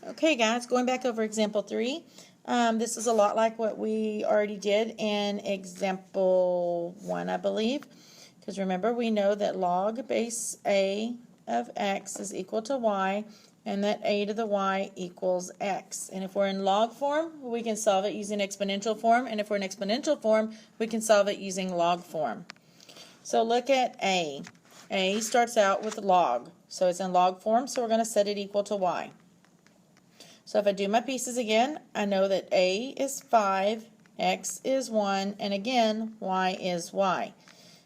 Okay guys, going back over example 3, this is a lot like what we already did in example 1, I believe, because remember we know that log base a of x is equal to y, and that a to the y equals x. And if we're in log form, we can solve it using exponential form, and if we're in exponential form, we can solve it using log form. So look at a. A starts out with log, so it's in log form, so we're going to set it equal to y. So if I do my pieces again, I know that a is 5, x is 1, and again, y is y.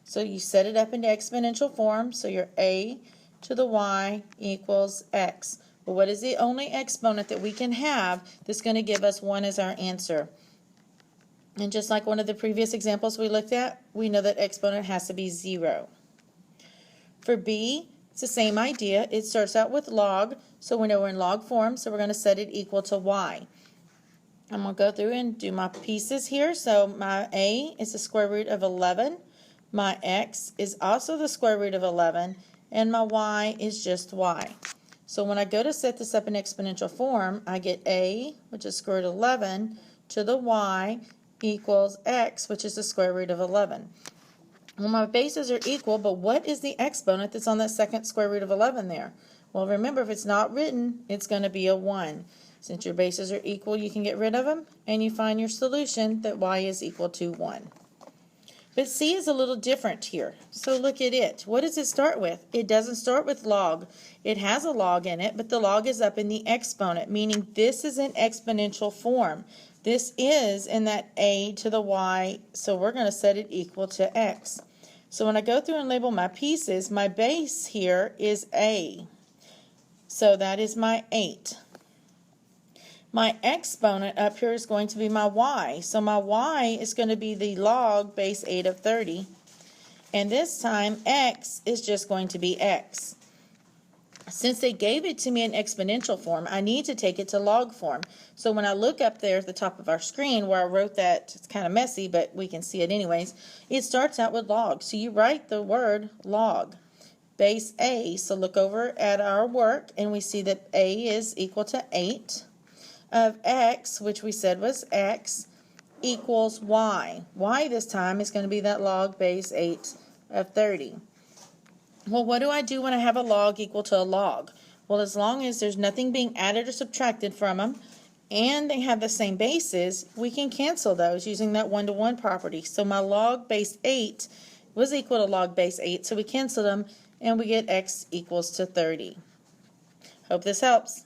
So you set it up into exponential form, so your a to the y equals x. Well, what is the only exponent that we can have that's going to give us 1 as our answer? And just like one of the previous examples we looked at, we know that exponent has to be 0. For b, it's the same idea. It starts out with log, so we know we're in log form, so we're going to set it equal to y. I'm going to go through and do my pieces here. So my a is the square root of 11, my x is also the square root of 11, and my y is just y. So when I go to set this up in exponential form, I get a, which is square root of 11, to the y equals x, which is the square root of 11. Well, my bases are equal, but what is the exponent that's on that second square root of 11 there? Well, remember, if it's not written, it's going to be a 1. Since your bases are equal, you can get rid of them, and you find your solution that y is equal to 1. But c is a little different here. So look at it. What does it start with? It doesn't start with log. It has a log in it, but the log is up in the exponent, meaning this is in exponential form. This is in that a to the y, so we're going to set it equal to x. So when I go through and label my pieces, my base here is a. So that is my 8. My exponent up here is going to be my y. So my y is going to be the log base 8 of 30. And this time x is just going to be x. Since they gave it to me in exponential form, I need to take it to log form. So when I look up there at the top of our screen where I wrote that, it's kind of messy, but we can see it anyways, it starts out with log. So you write the word log, base a. So look over at our work and we see that a is equal to 8 of x, which we said was x, equals y. Y this time is going to be that log base 8 of 30. Well, what do I do when I have a log equal to a log? Well, as long as there's nothing being added or subtracted from them, and they have the same bases, we can cancel those using that one-to-one property. So my log base 8 was equal to log base 8, so we cancel them, and we get x equals to 30. Hope this helps.